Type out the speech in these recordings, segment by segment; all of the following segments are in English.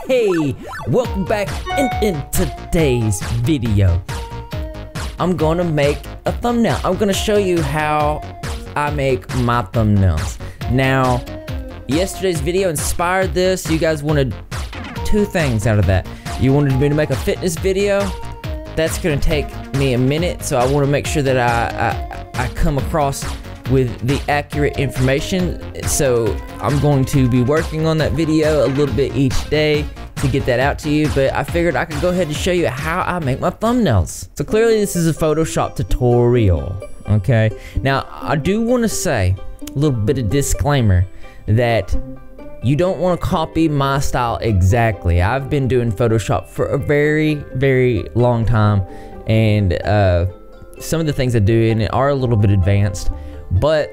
Hey, welcome back. In today's video, I'm gonna make a thumbnail. I'm gonna show you how I make my thumbnails. Now, yesterday's video inspired this. You guys wanted two things out of that. You wanted me to make a fitness video. That's gonna take me a minute, so I wanna make sure that I come across with the accurate information. So I'm going to be working on that video a little bit each day to get that out to you, but I figured I could go ahead and show you how I make my thumbnails. So clearly this is a Photoshop tutorial, okay? Now I do want to say a little bit of disclaimer that you don't want to copy my style exactly. I've been doing Photoshop for a very long time, and some of the things I do in it are a little bit advanced. But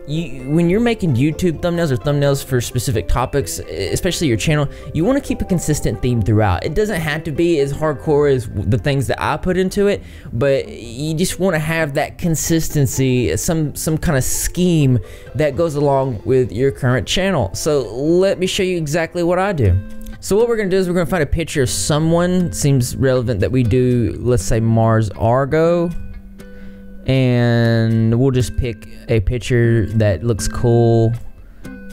when you're making YouTube thumbnails or thumbnails for specific topics, especially your channel, you want to keep a consistent theme throughout. It doesn't have to be as hardcore as the things that I put into it, but you just want to have that consistency, some kind of scheme that goes along with your current channel. So let me show you exactly what I do. So what we're gonna do is we're gonna find a picture of someone. Seems relevant that we do, let's say, Mars Argo. And we'll just pick a picture that looks cool.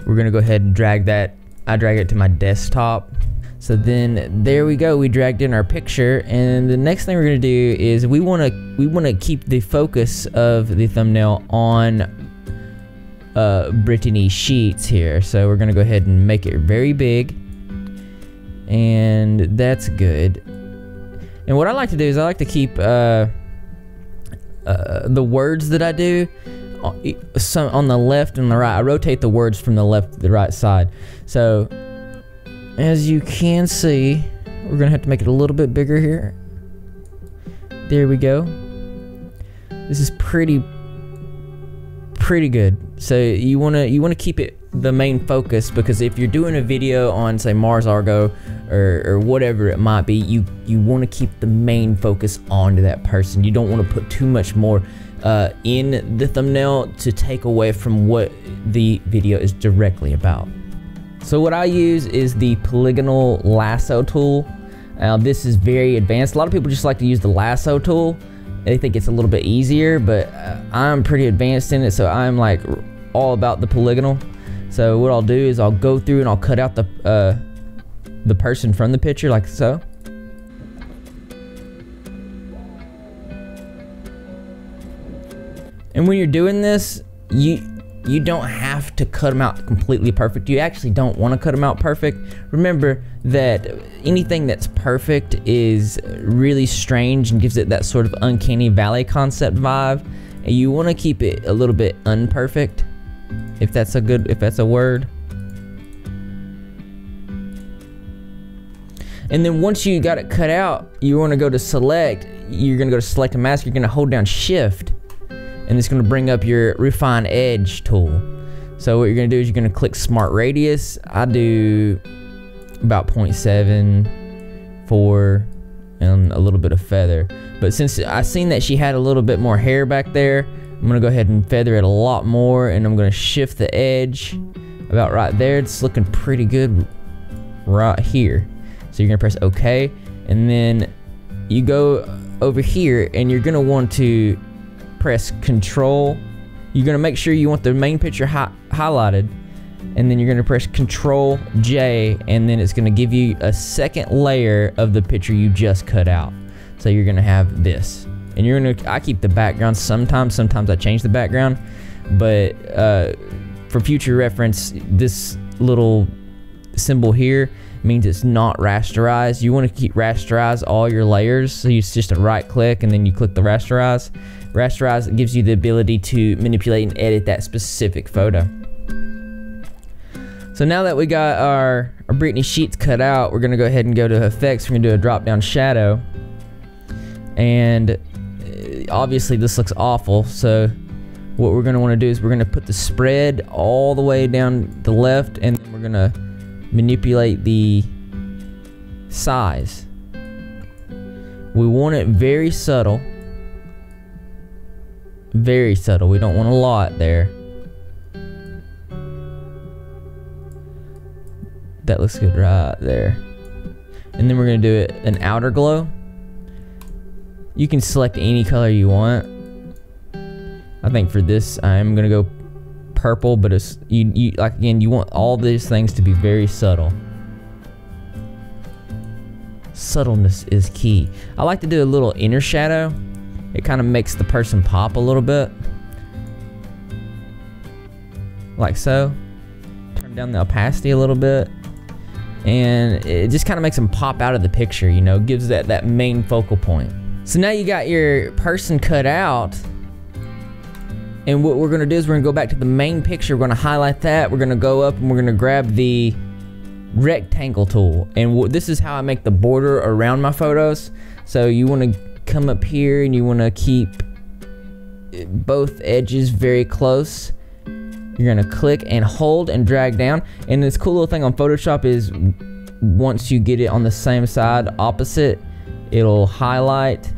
We're gonna go ahead and drag that. I drag it to my desktop. So then there we go, we dragged in our picture, and the next thing we're gonna do is we wanna keep the focus of the thumbnail on Brittany Sheets here. So we're gonna go ahead and make it very big, and that's good. And what I like to do is I like to keep the words that I do on the left and the right. I rotate the words from the left to the right side. So as you can see, we're gonna have to make it a little bit bigger here. There we go. This is pretty good. So you wanna keep it the main focus, because if you're doing a video on, say, Mars Argo or whatever it might be, you want to keep the main focus onto that person. You don't want to put too much more in the thumbnail to take away from what the video is directly about. So what I use is the polygonal lasso tool. Now this is very advanced. A lot of people just like to use the lasso tool. They think it's a little bit easier, but I'm pretty advanced in it, so I'm like all about the polygonal. So what I'll do is I'll go through and I'll cut out the person from the picture, like so. And when you're doing this, you don't have to cut them out completely perfect. You actually don't want to cut them out perfect. Remember that anything that's perfect is really strange and gives it that sort of uncanny valley concept vibe. And you want to keep it a little bit unperfect, if that's a word. And then once you got it cut out, you want to go to select. You're going to go to select a mask. You're going to hold down shift, and it's going to bring up your refine edge tool. So what you're going to do is you're going to click smart radius. I do about 0.7, 4, and a little bit of feather. But since I seen that she had a little bit more hair back there, I'm gonna go ahead and feather it a lot more, and I'm gonna shift the edge about right there. It's looking pretty good right here. So you're gonna press OK, and then you go over here and you're gonna want to press Control. You're gonna make sure you want the main picture highlighted, and then you're gonna press Control J, and then it's gonna give you a second layer of the picture you just cut out. So you're gonna have this. And I keep the background sometimes I change the background, but for future reference, this little symbol here means it's not rasterized. You want to keep rasterize all your layers, so it's just a right click and then you click the rasterize. Rasterize gives you the ability to manipulate and edit that specific photo. So now that we got our Brittany Sheets cut out, we're gonna go ahead and go to effects. We're gonna do a drop down shadow, and obviously this looks awful, so what we're going to want to do is we're going to put the spread all the way down the left, and then we're going to manipulate the size. We want it very subtle. Very subtle. We don't want a lot there. That looks good right there. And then we're gonna do an outer glow. You can select any color you want. I think for this I'm gonna go purple, but it's you like, again, you want all these things to be very subtle. Subtleness is key. I like to do a little inner shadow. It kind of makes the person pop a little bit, like so. Turn down the opacity a little bit, and it just kind of makes them pop out of the picture, you know, gives that main focal point. So now you got your person cut out, and what we're gonna do is we're gonna go back to the main picture. We're gonna highlight that. We're gonna go up and we're gonna grab the rectangle tool, and this is how I make the border around my photos. So you want to come up here and you want to keep both edges very close. You're gonna click and hold and drag down, and this cool little thing on Photoshop is once you get it on the same side opposite, it'll highlight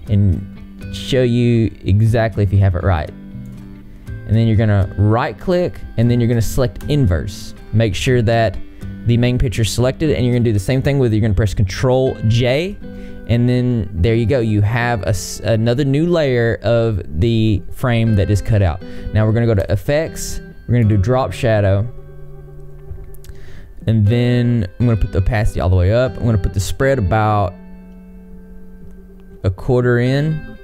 and show you exactly if you have it right. And then you're gonna right click, and then you're gonna select inverse. Make sure that the main picture is selected, and you're gonna do the same thing with, you're gonna press Control J, and then there you go. You have another new layer of the frame that is cut out. Now we're gonna go to Effects, we're gonna do Drop Shadow, and then I'm gonna put the opacity all the way up. I'm gonna put the spread about a quarter in,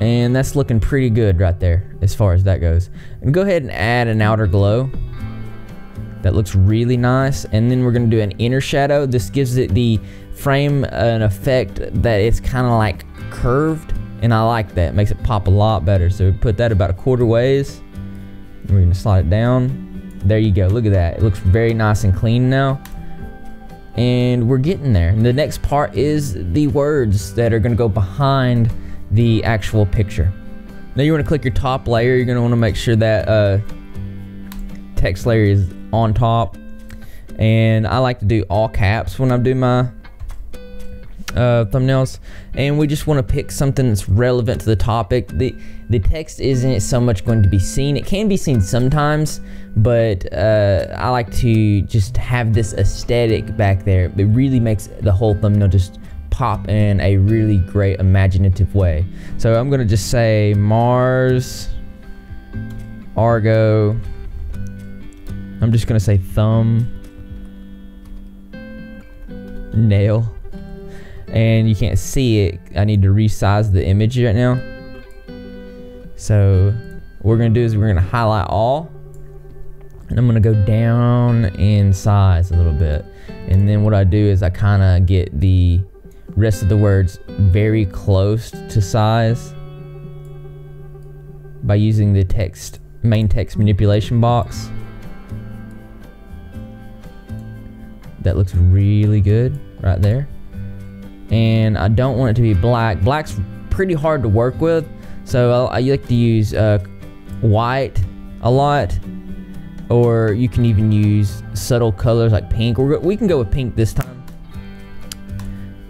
and that's looking pretty good right there as far as that goes. And go ahead and add an outer glow. That looks really nice. And then we're gonna do an inner shadow. This gives it the frame an effect that it's kind of like curved, and I like that. It makes it pop a lot better. So we put that about a quarter ways. We're gonna slide it down. There you go, look at that. It looks very nice and clean now. And we're getting there. And the next part is the words that are gonna go behind the actual picture. Now you wanna click your top layer. You're gonna wanna make sure that text layer is on top, and I like to do all caps when I do my thumbnails. And we just want to pick something that's relevant to the topic. The text isn't so much going to be seen. It can be seen sometimes, but I like to just have this aesthetic back there. It really makes the whole thumbnail just pop in a really great imaginative way. So I'm gonna just say Mars, Argo. I'm just gonna say thumb, nail, and you can't see it. I need to resize the image right now. So what we're gonna do is we're gonna highlight all, and I'm gonna go down in size a little bit. And then what I do is I kinda get the rest of the words very close to size by using the main text manipulation box. That looks really good right there. And I don't want it to be black. Black's pretty hard to work with, so I like to use white a lot, or you can even use subtle colors like pink. We can go with pink this time.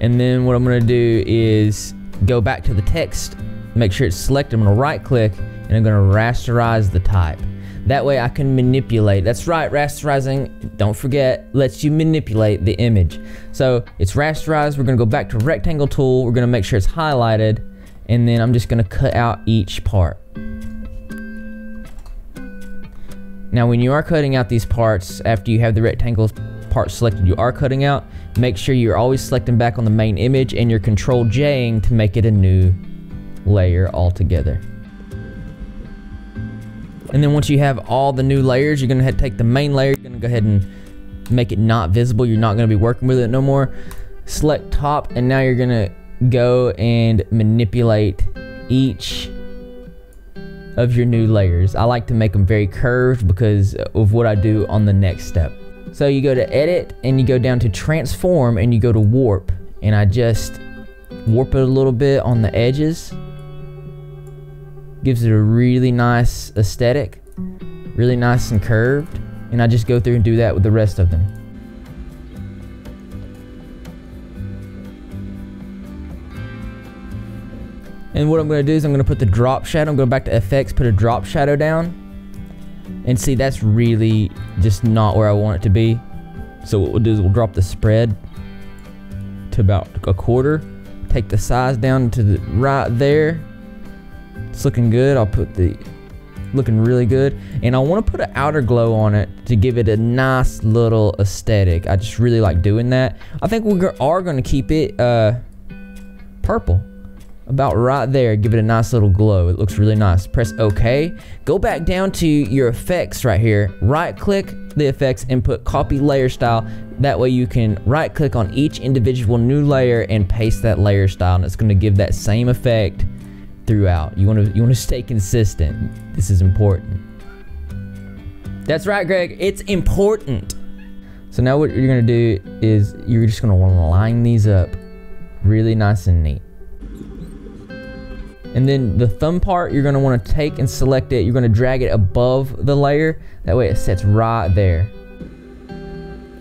And then what I'm gonna do is go back to the text, make sure it's selected. I'm gonna right click, and I'm gonna rasterize the type. That way I can manipulate. That's right, rasterizing, don't forget, lets you manipulate the image. So it's rasterized. We're gonna go back to rectangle tool. We're gonna make sure it's highlighted, and then I'm just gonna cut out each part. Now when you are cutting out these parts, after you have the rectangle part selected, you are cutting out, make sure you're always selecting back on the main image, and you're Control J-ing to make it a new layer altogether. And then once you have all the new layers, you're gonna take the main layer, you're gonna go ahead and make it not visible. You're not gonna be working with it no more. Select top, and now you're gonna go and manipulate each of your new layers. I like to make them very curved because of what I do on the next step. So you go to edit, and you go down to transform, and you go to warp, and I just warp it a little bit on the edges. Gives it a really nice aesthetic, really nice and curved, and I just go through and do that with the rest of them. And what I'm going to do is I'm going to put the drop shadow. I'm going back to effects, put a drop shadow down, and see, that's really just not where I want it to be. So what we'll do is we'll drop the spread to about a quarter. Take the size down to the right there. It's looking good. I'll put the looking really good, and I want to put an outer glow on it to give it a nice little aesthetic. I just really like doing that. I think we are going to keep it purple, about right there. Give it a nice little glow. It looks really nice. Press OK. Go back down to your effects right here. Right click the effects and put copy layer style. That way you can right click on each individual new layer and paste that layer style, and it's going to give that same effect throughout. You want to stay consistent. This is important. That's right, Greg. It's important. So now what you're going to do is you're just going to want to line these up really nice and neat. And then the thumb part, you're going to want to take and select it. You're going to drag it above the layer. That way it sits right there.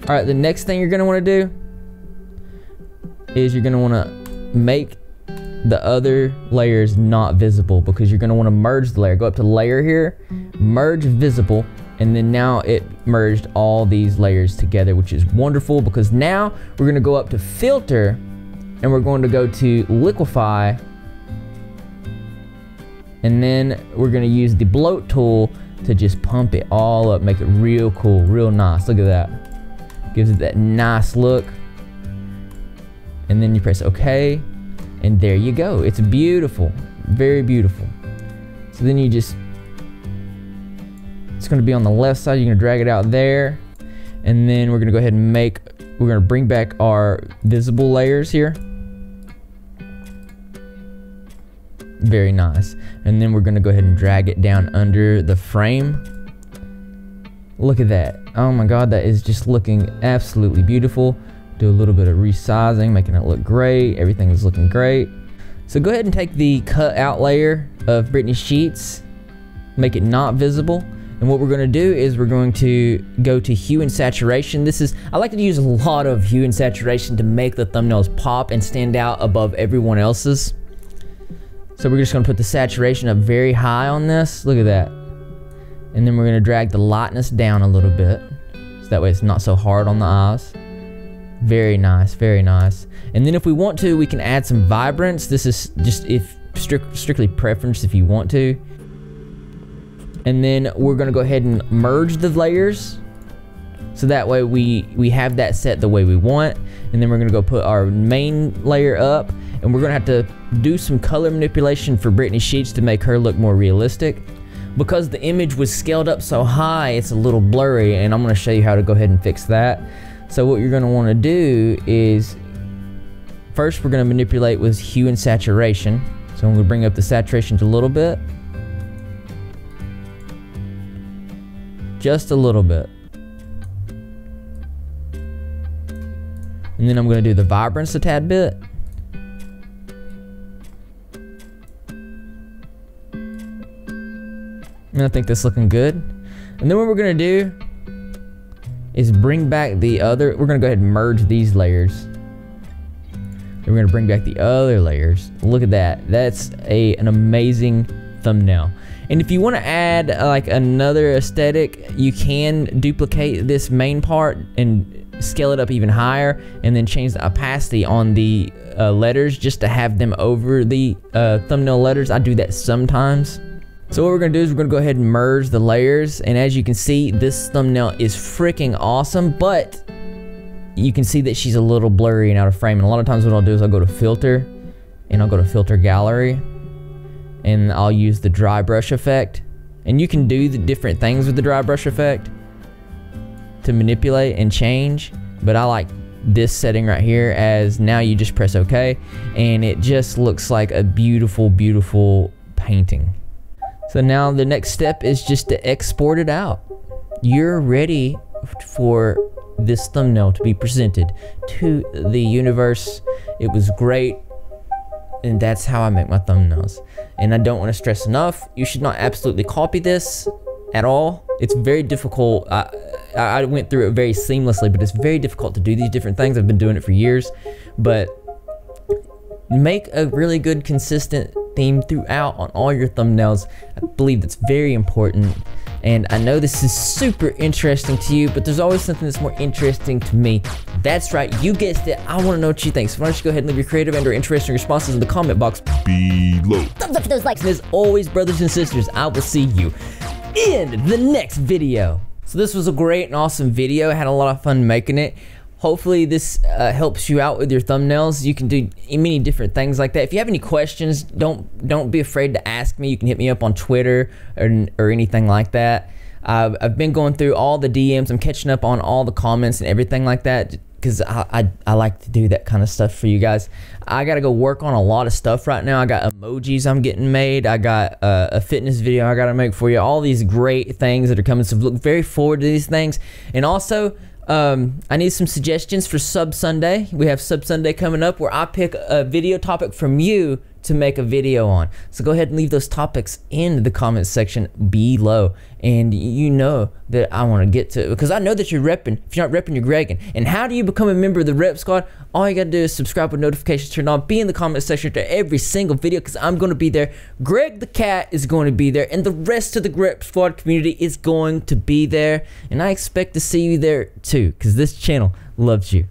All right, the next thing you're going to want to do is you're going to want to make the other layers not visible, because you're going to want to merge the layer. Go up to layer here, merge visible, and then now it merged all these layers together, which is wonderful, because now we're going to go up to filter and we're going to go to liquify, and then we're going to use the bloat tool to just pump it all up, make it real cool, real nice. Look at that. Gives it that nice look. And then you press OK. And there you go. It's beautiful. Very beautiful. So then you just, it's going to be on the left side. You're going to drag it out there. And then we're going to go ahead and we're going to bring back our visible layers here. Very nice. And then we're going to go ahead and drag it down under the frame. Look at that. Oh my God, that is just looking absolutely beautiful. Do a little bit of resizing, making it look great. Everything is looking great. So go ahead and take the cut out layer of Brittany's sheets, make it not visible. And what we're going to do is we're going to go to hue and saturation. I like to use a lot of hue and saturation to make the thumbnails pop and stand out above everyone else's. So we're just going to put the saturation up very high on this. Look at that. And then we're going to drag the lightness down a little bit, so that way it's not so hard on the eyes. Very nice, very nice. And then if we want to, we can add some vibrance. This is just strictly preference if you want to. And then we're gonna go ahead and merge the layers, so that way we have that set the way we want. And then we're gonna go put our main layer up, and we're gonna have to do some color manipulation for Brittany's sheets to make her look more realistic. Because the image was scaled up so high, it's a little blurry, and I'm gonna show you how to go ahead and fix that. So what you're going to want to do is, first we're going to manipulate with hue and saturation. So I'm going to bring up the saturation a little bit. Just a little bit. And then I'm going to do the vibrance a tad bit. And I think that's looking good. And then what we're going to do is bring back the other, we're gonna go ahead and merge these layers. Then we're gonna bring back the other layers. Look at that. That's an amazing thumbnail. And if you want to add like another aesthetic, you can duplicate this main part and scale it up even higher, and then change the opacity on the letters just to have them over the thumbnail letters. I do that sometimes. So what we're gonna do is we're gonna go ahead and merge the layers, and as you can see, this thumbnail is freaking awesome, but you can see that she's a little blurry and out of frame. And a lot of times what I'll do is I'll go to filter, and I'll go to filter gallery, and I'll use the dry brush effect. And you can do the different things with the dry brush effect to manipulate and change, but I like this setting right here, as now you just press OK, and it just looks like a beautiful, beautiful painting. So now the next step is just to export it out. You're ready for this thumbnail to be presented to the universe. It was great, and that's how I make my thumbnails. And I don't want to stress enough, you should not absolutely copy this at all. It's very difficult. I went through it very seamlessly, but it's very difficult to do these different things. I've been doing it for years, but make a really good consistent theme throughout on all your thumbnails. I believe that's very important. And I know this is super interesting to you, but there's always something that's more interesting to me. That's right, you guessed it. I want to know what you think. So why don't you go ahead and leave your creative and or interesting responses in the comment box below. Thumbs up for those likes. And as always, brothers and sisters, I will see you in the next video. So this was a great and awesome video. I had a lot of fun making it. Hopefully this helps you out with your thumbnails. You can do many different things like that. If you have any questions, don't be afraid to ask me. You can hit me up on Twitter or anything like that. I've been going through all the DMs. I'm catching up on all the comments and everything like that, because I like to do that kind of stuff for you guys. I gotta go work on a lot of stuff right now. I got emojis I'm getting made. I got a fitness video I gotta make for you. All these great things that are coming, so look very forward to these things. And also, I need some suggestions for Sub Sunday. We have Sub Sunday coming up where I pick a video topic from you to make a video on. So go ahead and leave those topics in the comment section below. And you know that I want to get to it, because I know that you're repping. If you're not repping, you're Gregging. And how do you become a member of the Rep Squad? All you got to do is subscribe with notifications turned on. Be in the comment section to every single video, because I'm going to be there. Greg the Cat is going to be there. And the rest of the Rep Squad community is going to be there. And I expect to see you there too, because this channel loves you.